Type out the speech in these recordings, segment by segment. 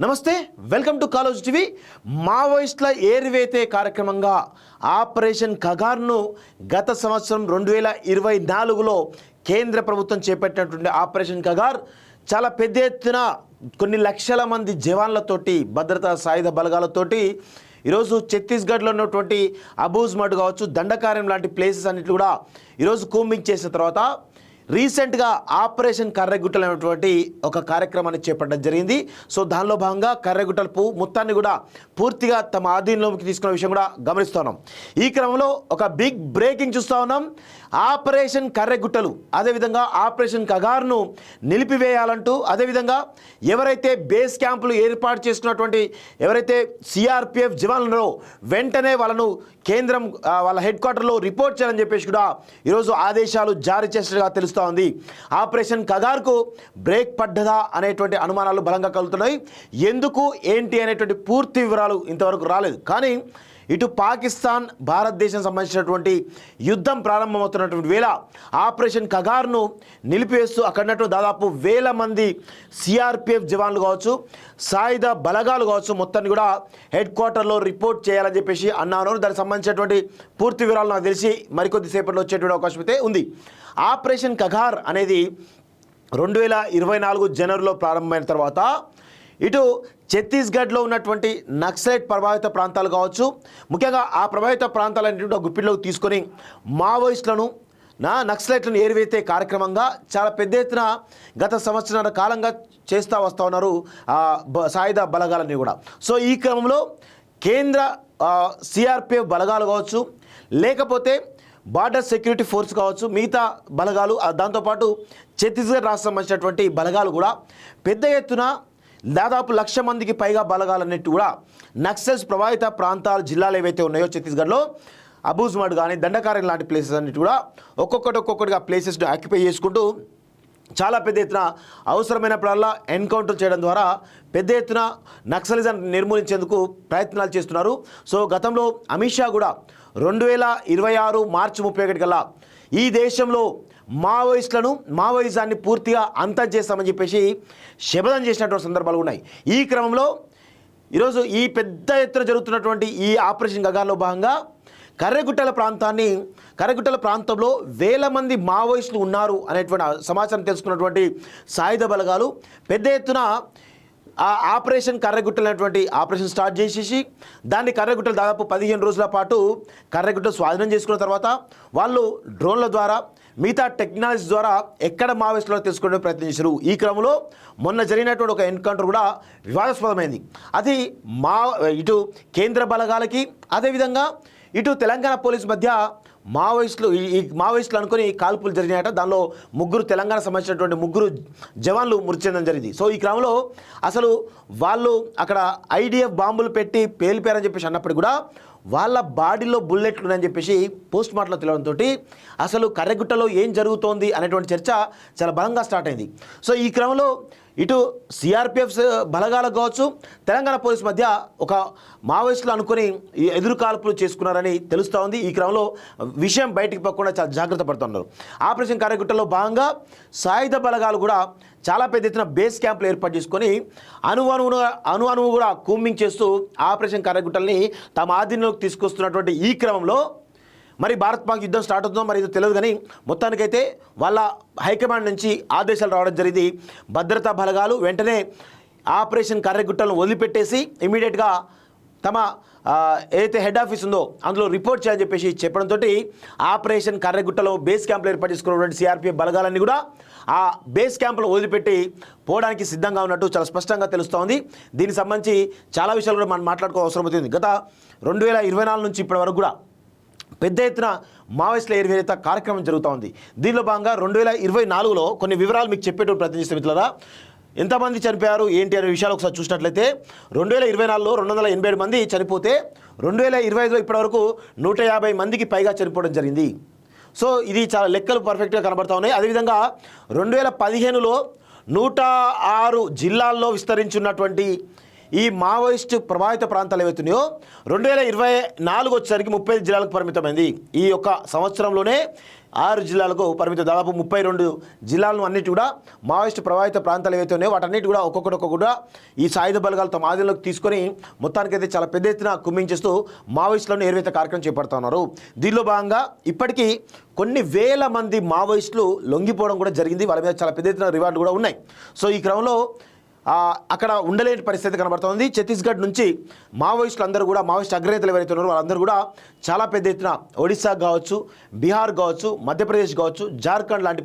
నమస్తే, welcome to college TV. మావోయిస్టుల ఏరివేతే కార్యక్రమంగా ఆపరేషన్ కగార్ను గత సంవత్సరం 2024లో కేంద్ర ప్రభుత్వం చేపట్టినటువంటి ఆపరేషన్ కగార్ చాలా పెద్ద ఎత్తున కొన్ని లక్షల మంది జవాన్లతోటి, భద్రతా సాయుధ బలగాలతోటి ఈరోజు ఛత్తీస్గఢ్లో ఉన్నటువంటి అబూజ్మడ్ కావచ్చు, దండకార్యం లాంటి ప్లేసెస్ అన్నిటి కూడా ఈరోజు కూంబింగ్ చేసిన తర్వాత రీసెంట్గా ఆపరేషన్ కర్రెగుట్టలు అనేటువంటి ఒక కార్యక్రమాన్ని చేపట్టడం జరిగింది. సో దానిలో భాగంగా కర్రెగుట్టల మొత్తాన్ని కూడా పూర్తిగా తమ ఆధీనంలోకి తీసుకున్న విషయం కూడా గమనిస్తున్నాం. ఈ క్రమంలో ఒక బిగ్ బ్రేకింగ్ చూస్తూ ఉన్నాం. ఆపరేషన్ కర్రెగుట్టలు, అదేవిధంగా ఆపరేషన్ కగార్ను నిలిపివేయాలంటూ, అదేవిధంగా ఎవరైతే బేస్ క్యాంపులు ఏర్పాటు చేసుకున్నటువంటి ఎవరైతే సిఆర్పిఎఫ్ జవాన్లు వెంటనే వాళ్ళను కేంద్రం వాళ్ళ హెడ్ క్వార్టర్లో రిపోర్ట్ చేయాలని చెప్పేసి కూడా ఈరోజు ఆదేశాలు జారీ చేసినట్టుగా తెలుస్తూ ఉంది. ఆపరేషన్ కగార్కు బ్రేక్ పడ్డదా అనేటువంటి అనుమానాలు బలంగా కలుగుతున్నాయి. ఎందుకు ఏంటి అనేటువంటి పూర్తి వివరాలు ఇంతవరకు రాలేదు. కానీ ఇటు పాకిస్తాన్ భారతదేశం సంబంధించినటువంటి యుద్ధం ప్రారంభమవుతున్నటువంటి వేళ ఆపరేషన్ కగార్ను నిలిపివేస్తూ అక్కడనట్టు దాదాపు 1000 మంది సిఆర్పిఎఫ్ జవాన్లు కావచ్చు, సాయుధ బలగాలు కావచ్చు, మొత్తాన్ని కూడా హెడ్ క్వార్టర్లో రిపోర్ట్ చేయాలని చెప్పేసి అన్నారు. దానికి సంబంధించినటువంటి పూర్తి వివరాలు నాకు తెలిసి మరికొద్ది సేపట్లో వచ్చేటువంటి అవకాశం అయితే ఉంది. ఆపరేషన్ కగార్ అనేది 2024 జనవరిలో ప్రారంభమైన తర్వాత ఇటు ఛత్తీస్గఢ్లో ఉన్నటువంటి నక్సలైట్ ప్రభావిత ప్రాంతాలు కావచ్చు, ముఖ్యంగా ఆ ప్రభావిత ప్రాంతాలన్నింటినీ గుప్పిట్లోకి తీసుకొని మావోయిస్టులను నక్సలైట్లను ఏరివేతే కార్యక్రమంగా చాలా పెద్ద ఎత్తున గత సంవత్సరాల కాలంగా చేస్తూ వస్తూ ఉన్నారు సాయుధ బలగాలన్నీ కూడా. సో ఈ క్రమంలో కేంద్ర సిఆర్పిఎఫ్ బలగాలు కావచ్చు, లేకపోతే బార్డర్ సెక్యూరిటీ ఫోర్స్ కావచ్చు, మిగతా బలగాలు, దాంతోపాటు ఛత్తీస్గఢ్ రాష్ట్రం సంబంధించినటువంటి బలగాలు కూడా పెద్ద ఎత్తున దాదాపు 1,00,000 మందికి పైగా బలగాలన్నిటి కూడా నక్సల్స్ ప్రభావిత ప్రాంతాలు, జిల్లాలు ఏవైతే ఉన్నాయో ఛత్తీస్గఢ్లో అబూజ్మడ్ కానీ దండకార్యం లాంటి ప్లేసెస్ అన్నిటి కూడా ఒక్కొక్కటిగా ప్లేసెస్ని ఆక్యుపై చేసుకుంటూ చాలా పెద్ద ఎత్తున అవసరమైనప్పుడల్లా ఎన్కౌంటర్ చేయడం ద్వారా పెద్ద ఎత్తున నక్సలిజం నిర్మూలించేందుకు ప్రయత్నాలు చేస్తున్నారు. సో గతంలో అమిత్ షా కూడా 2026 మార్చి 31 కల్లా ఈ దేశంలో మావోయిజాన్ని పూర్తిగా అంతం చేస్తామని చెప్పేసి శపథం చేసినటువంటి సందర్భాలు ఉన్నాయి. ఈ క్రమంలో ఈరోజు ఈ పెద్ద ఎత్తున జరుగుతున్నటువంటి ఈ ఆపరేషన్ గగార్లో భాగంగా కర్రెగుట్టల ప్రాంతంలో 1000 మంది మావోయిస్టులు ఉన్నారు అనేటువంటి సమాచారం తెలుసుకున్నటువంటి సాయుధ బలగాలు పెద్ద ఎత్తున ఆ ఆపరేషన్ కర్రెగుట్టలు అనేటువంటి ఆపరేషన్ స్టార్ట్ చేసేసి దాన్ని కర్రెగుట్టలు దాదాపు 15 రోజుల పాటు కర్రెగుట్టలు స్వాధీనం చేసుకున్న తర్వాత వాళ్ళు డ్రోన్ల ద్వారా, మిగతా టెక్నాలజీ ద్వారా ఎక్కడ మావోయిస్టులో తెలుసుకునే ప్రయత్నం చేశారు. ఈ క్రమంలో మొన్న జరిగినటువంటి ఒక ఎన్కౌంటర్ కూడా వివాదాస్పదమైంది. అది ఇటు కేంద్ర బలగాలకి, అదేవిధంగా ఇటు తెలంగాణ పోలీసు మధ్య మావోయిస్టులు అనుకుని కాల్పులు జరిగినాయట. దానిలో 3 తెలంగాణ సంబంధించినటువంటి 3 జవాన్లు మృతి చెందడం జరిగింది. సో ఈ క్రమంలో అసలు వాళ్ళు అక్కడ ఐడిఎఫ్ బాంబులు పెట్టి పేలిపారని చెప్పేసి అన్నప్పుడు కూడా వాళ్ళ బాడీలో బుల్లెట్లు ఉన్నాయని చెప్పేసి పోస్ట్ మార్టంలో తెలియడంతో అసలు కర్రెగుట్టలో ఏం జరుగుతోంది అనేటువంటి చర్చ చాలా బలంగా స్టార్ట్ అయింది. సో ఈ క్రమంలో ఇటు సిఆర్పిఎఫ్ బలగాలకు కావచ్చు, తెలంగాణ పోలీసు మధ్య ఒక మావోయిస్టులు అనుకుని ఎదురు కాల్పులు చేసుకున్నారని తెలుస్తూ ఉంది. ఈ క్రమంలో విషయం బయటికి పోకుండా చాలా జాగ్రత్త పడుతున్నారు. ఆపరేషన్ కర్రెగుట్టలో భాగంగా సాయుధ బలగాలు కూడా చాలా పెద్ద ఎత్తున బేస్ క్యాంపులు ఏర్పాటు చేసుకొని అణువు కూడా కూంబింగ్ చేస్తూ ఆపరేషన్ కర్రెగుట్టల్ని తమ ఆధీనంలోకి తీసుకొస్తున్నటువంటి ఈ క్రమంలో మరి భారత్ పాక్ యుద్ధం స్టార్ట్ అవుతుందో మరి ఇది తెలియదు, కానీ మొత్తానికైతే వాళ్ళ హైకమాండ్ నుంచి ఆదేశాలు రావడం జరిగింది. భద్రతా బలగాలు వెంటనే ఆపరేషన్ కర్రెగుట్టలను వదిలిపెట్టేసి ఇమీడియట్గా తమ ఏదైతే హెడ్ ఆఫీస్ ఉందో అందులో రిపోర్ట్ చేయాలని చెప్పేసి చెప్పడంతో ఆపరేషన్ కర్రెగుట్టలో బేస్ క్యాంపులు ఏర్పాటు చేసుకున్నటువంటి సిఆర్పిఎఫ్ బలగాలన్నీ కూడా ఆ బేస్ క్యాంపులు వదిలిపెట్టి పోవడానికి సిద్ధంగా ఉన్నట్టు చాలా స్పష్టంగా తెలుస్తోంది. దీనికి సంబంధించి చాలా విషయాలు కూడా మనం మాట్లాడుకో అవసరం అవుతుంది. గత 2024 నుంచి ఇప్పటి వరకు కూడా పెద్ద ఎత్తున మావోయిస్టుల ఏరివేత కార్యక్రమం జరుగుతూ ఉంది. దీనిలో భాగంగా 2024లో కొన్ని వివరాలు మీకు చెప్పేటప్పుడు ప్రయత్నం చేస్తే మిత్రులారా, ఎంతమంది చనిపోయారు ఏంటి అనే విషయాలు ఒకసారి చూసినట్లయితే 2024లో 287 మంది చనిపోతే 2025లో ఇప్పటివరకు 150 మందికి పైగా చనిపోవడం జరిగింది. సో ఇది చాలా లెక్కలు పర్ఫెక్ట్గా కనబడతా ఉన్నాయి. అదేవిధంగా 2015లో 106 జిల్లాల్లో విస్తరించున్నటువంటి ఈ మావోయిస్టు ప్రభావిత ప్రాంతాలు ఏవైతున్నాయో 2024 వచ్చేసరికి 30 జిల్లాలకు పరిమితమైంది. ఈ యొక్క సంవత్సరంలోనే 6 జిల్లాలకు పరిమితం. దాదాపు 32 జిల్లాలను అన్నిటి కూడా మావోయిస్టు ప్రభావిత ప్రాంతాలు ఏవైతే ఉన్నాయో వాటన్నిటి కూడా ఒక్కొక్కటి ఈ సాయుధ బలగాలు తమ ఆధీనంలోకి తీసుకొని మొత్తానికైతే చాలా పెద్ద ఎత్తున కుమ్మించేస్తూ మావోయిస్టులను ఏర్వేత కార్యక్రమం చేపడుతూ ఉన్నారు. దీనిలో భాగంగా ఇప్పటికీ కొన్ని వేల మంది మావోయిస్టులు లొంగిపోవడం కూడా జరిగింది. వాళ్ళ మీద చాలా పెద్ద ఎత్తున రివార్డులు కూడా ఉన్నాయి. సో ఈ క్రమంలో అక్కడ ఉండలేని పరిస్థితి కనబడుతోంది. ఛత్తీస్గఢ్ నుంచి మావోయిస్టులు అందరూ కూడా మావోయిస్ట్ అగ్రనేతలు ఎవరైతే ఉన్నారో వాళ్ళందరూ కూడా చాలా పెద్ద ఎత్తున ఒడిశా కావచ్చు, బీహార్ కావచ్చు, మధ్యప్రదేశ్ కావచ్చు, జార్ఖండ్ లాంటి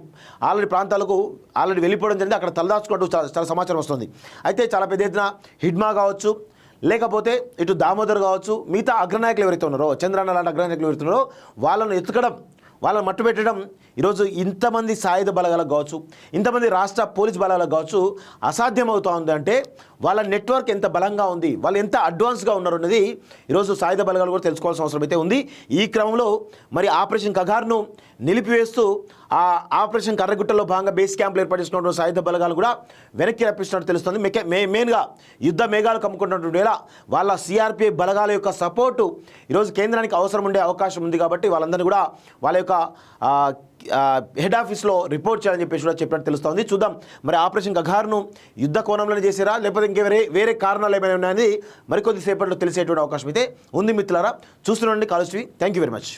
ఆల్రెడీ ప్రాంతాలకు ఆల్రెడీ వెళ్ళిపోవడం జరిగింది. అక్కడ తలదాచుకుంటూ చాలా సమాచారం వస్తుంది. అయితే చాలా పెద్ద ఎత్తున హిడ్మా కావచ్చు, లేకపోతే ఇటు దామోదర్ కావచ్చు, మిగతా అగ్రనాయకులు ఎవరైతే ఉన్నారో, చంద్రన్న లాంటి అగ్రనాయకులు ఎవరైతే ఉన్నారో వాళ్ళను ఎత్తుకడం, వాళ్ళని మట్టు పెట్టడం ఈరోజు ఇంతమంది సాయుధ బలగాలకు కావచ్చు, ఇంతమంది రాష్ట్ర పోలీస్ బలగాలకు కావచ్చు అసాధ్యం అవుతూ ఉంది. అంటే వాళ్ళ నెట్వర్క్ ఎంత బలంగా ఉంది, వాళ్ళు ఎంత అడ్వాన్స్గా ఉన్నారు అన్నది ఈరోజు సాయుధ బలగాలు కూడా తెలుసుకోవాల్సిన అవసరం అయితే ఉంది. ఈ క్రమంలో మరి ఆపరేషన్ కగార్ను నిలిపివేస్తూ ఆ ఆపరేషన్ కర్రగుట్టలో భాగంగా బేస్ క్యాంపులు ఏర్పాటు చేసినటువంటి సాయుధ బలగాలు కూడా వెనక్కి రప్పిస్తున్నట్టు తెలుస్తుంది. మెయిన్గా యుద్ధ మేఘాలు కమ్ముకుంటున్నటువంటి వేళ వాళ్ళ సిఆర్పిఎఫ్ బలగాల యొక్క సపోర్టు ఈరోజు కేంద్రానికి అవసరం ఉండే అవకాశం ఉంది. కాబట్టి వాళ్ళందరినీ కూడా వాళ్ళ యొక్క హెడ్ ఆఫీస్లో రిపోర్ట్ చేయాలని చెప్పేసి కూడా చెప్పినట్టు తెలుస్తోంది. చూద్దాం మరి ఆపరేషన్ గగార్ను యుద్ధ కోణంలోనే చేసారా లేకపోతే ఇంకా వేరే కారణాలు ఏమైనా ఉన్నాయని మరికొద్ది సేపట్లో తెలిసేటువంటి అవకాశం అయితే ఉంది. మిత్రులారా చూస్తుండండి college TV. Thank you very much.